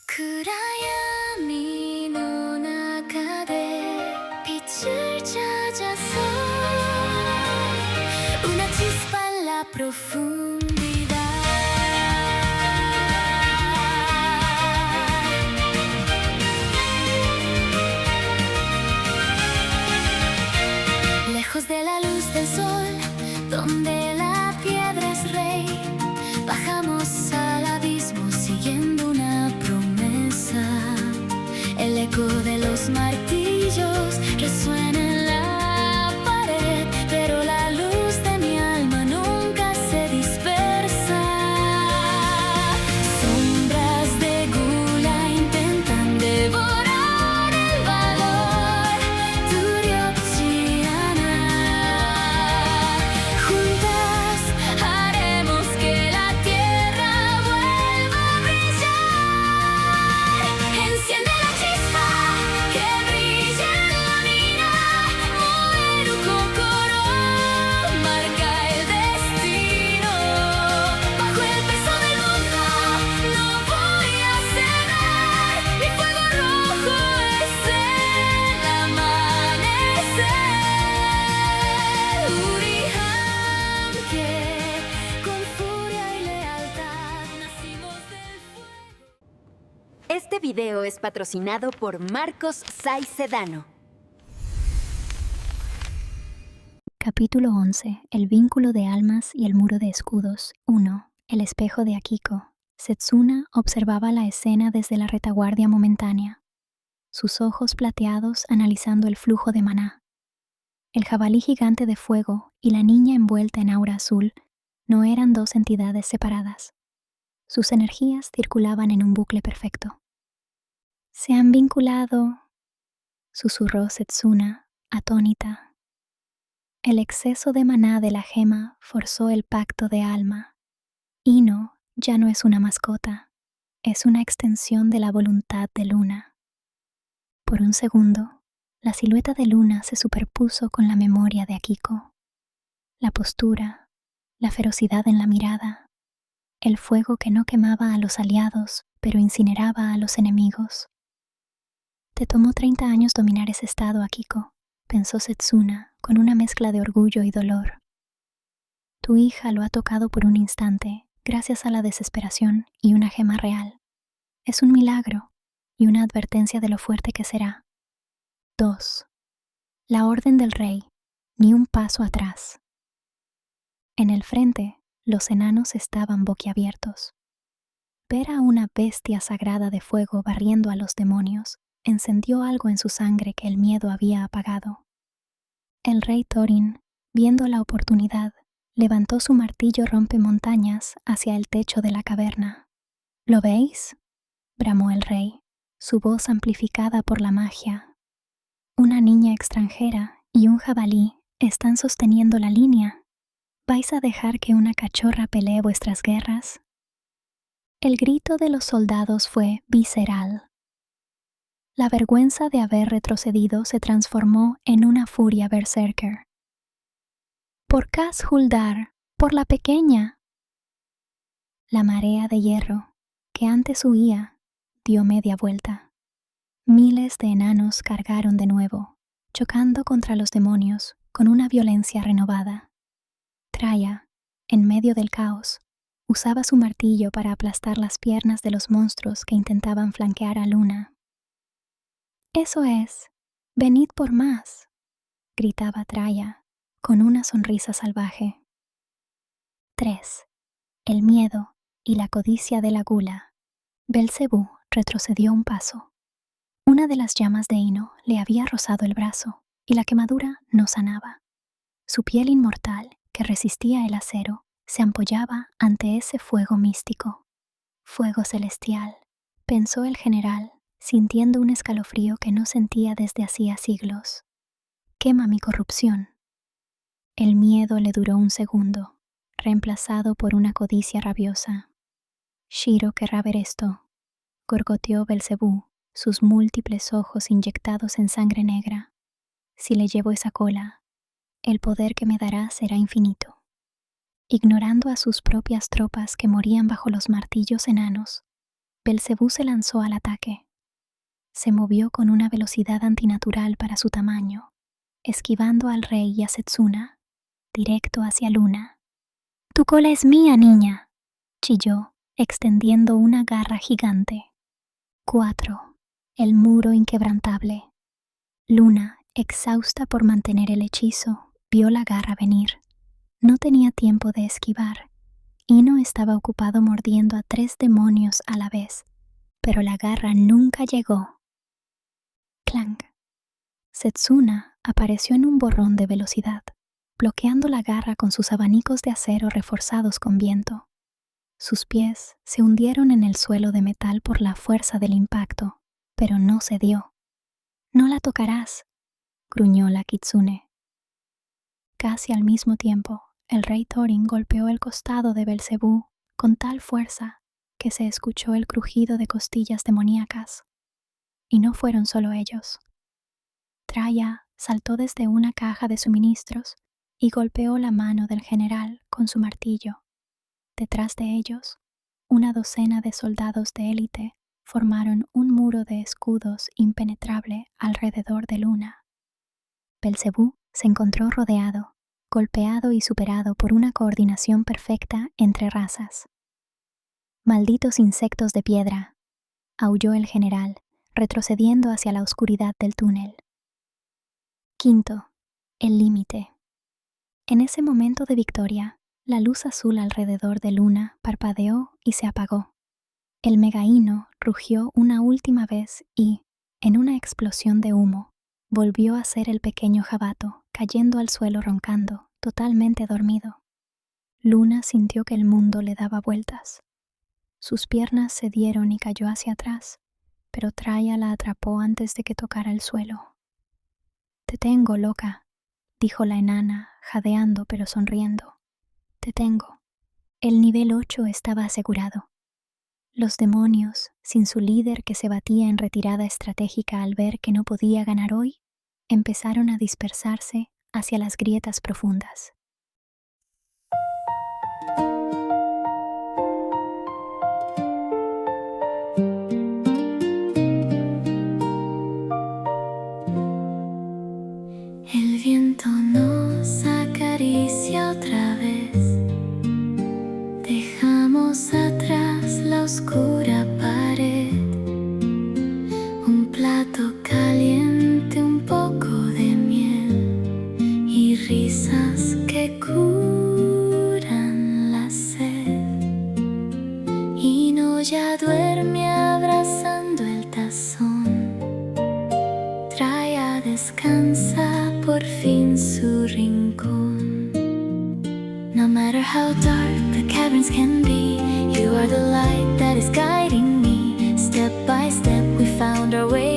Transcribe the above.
暗闇の中で빛을 찾아서 una chispa en la profundidad. Lejos de la luz del sol, donde la piedra es rey, bajamos al abismo siguiendo una promesa. El eco de los martillos resuena en la pared, pero la luz de mi alma nunca se dispersa. Sombras de gula intentan devorar el valor. Turiochiana. Juntas haremos que la tierra vuelva a brillar. Enciende la chispa que brilla en la mina. Moeru Kokoro marca el destino. Bajo el peso del mundo no voy a ceder. Mi fuego rojo es el amanecer. Urihamke, con furia y lealtad nacimos del fuego. Este video es patrocinado por Marcos Saiz Sedano. Capítulo 11. El vínculo de almas y el muro de escudos. 1. El espejo de Akiko. Setsuna observaba la escena desde la retaguardia momentánea, sus ojos plateados analizando el flujo de maná. El jabalí gigante de fuego y la niña envuelta en aura azul no eran dos entidades separadas. Sus energías circulaban en un bucle perfecto. «Se han vinculado», susurró Setsuna, atónita. El exceso de maná de la gema forzó el pacto de alma. Ino ya no es una mascota, es una extensión de la voluntad de Luna. Por un segundo, la silueta de Luna se superpuso con la memoria de Akiko. La postura, la ferocidad en la mirada, el fuego que no quemaba a los aliados, pero incineraba a los enemigos. «Te tomó 30 años dominar ese estado, Akiko», pensó Setsuna, con una mezcla de orgullo y dolor. «Tu hija lo ha tocado por un instante, gracias a la desesperación y una gema real. Es un milagro y una advertencia de lo fuerte que será». 2. La orden del rey, ni un paso atrás. En el frente, los enanos estaban boquiabiertos. Ver a una bestia sagrada de fuego barriendo a los demonios encendió algo en su sangre que el miedo había apagado. El rey Thorin, viendo la oportunidad, levantó su martillo rompemontañas hacia el techo de la caverna. «¿Lo veis?», bramó el rey, su voz amplificada por la magia. «Una niña extranjera y un jabalí están sosteniendo la línea. ¿Vais a dejar que una cachorra pelee vuestras guerras?». El grito de los soldados fue visceral. La vergüenza de haber retrocedido se transformó en una furia berserker. «Por Khaz-Huldar, por la pequeña». La marea de hierro, que antes huía, dio media vuelta. Miles de enanos cargaron de nuevo, chocando contra los demonios con una violencia renovada. Traya, en medio del caos, usaba su martillo para aplastar las piernas de los monstruos que intentaban flanquear a Luna. «Eso es, venid por más», gritaba Traya, con una sonrisa salvaje. 3. El miedo y la codicia de la gula. Belcebú retrocedió un paso. Una de las llamas de Ino le había rozado el brazo y la quemadura no sanaba. Su piel inmortal, que resistía el acero, se ampollaba ante ese fuego místico. «Fuego celestial», pensó el general, sintiendo un escalofrío que no sentía desde hacía siglos. «Quema mi corrupción». El miedo le duró un segundo, reemplazado por una codicia rabiosa. «Shiro querrá ver esto», gorgoteó Belcebú, sus múltiples ojos inyectados en sangre negra. «Si le llevo esa cola, el poder que me dará será infinito». Ignorando a sus propias tropas que morían bajo los martillos enanos, Belcebú se lanzó al ataque. Se movió con una velocidad antinatural para su tamaño, esquivando al rey y a Setsuna, directo hacia Luna. «Tu cola es mía, niña», chilló, extendiendo una garra gigante. 4. El muro inquebrantable. Luna, exhausta por mantener el hechizo, vio la garra venir. No tenía tiempo de esquivar. Ino estaba ocupado mordiendo a 3 demonios a la vez, pero la garra nunca llegó. Clang. Setsuna apareció en un borrón de velocidad, bloqueando la garra con sus abanicos de acero reforzados con viento. Sus pies se hundieron en el suelo de metal por la fuerza del impacto, pero no cedió. «No la tocarás», gruñó la Kitsune. Casi al mismo tiempo, el rey Thorin golpeó el costado de Belcebú con tal fuerza que se escuchó el crujido de costillas demoníacas. Y no fueron solo ellos. Traya saltó desde una caja de suministros y golpeó la mano del general con su martillo. Detrás de ellos, una docena de soldados de élite formaron un muro de escudos impenetrable alrededor de Luna. Belcebú se encontró rodeado, golpeado y superado por una coordinación perfecta entre razas. «Malditos insectos de piedra», aulló el general, retrocediendo hacia la oscuridad del túnel. 5. El límite. En ese momento de victoria, la luz azul alrededor de Luna parpadeó y se apagó. El megaíno rugió una última vez y, en una explosión de humo, volvió a ser el pequeño jabato, cayendo al suelo roncando, totalmente dormido. Luna sintió que el mundo le daba vueltas. Sus piernas cedieron y cayó hacia atrás, pero Traya la atrapó antes de que tocara el suelo. «Te tengo, loca», dijo la enana, jadeando pero sonriendo. «Te tengo». El nivel 8 estaba asegurado. Los demonios, sin su líder que se batía en retirada estratégica al ver que no podía ganar hoy, empezaron a dispersarse hacia las grietas profundas. El viento nos acaricia otra vez. Dejamos atrás la oscura pared. Un plato caliente, un poco de miel y risas que curan la sed. Y no ya duerme abrazando el tazón. Traya descansa por fin su rincón. No matter how dark the caverns can be, you are the light that is guiding me. Step by step we found our way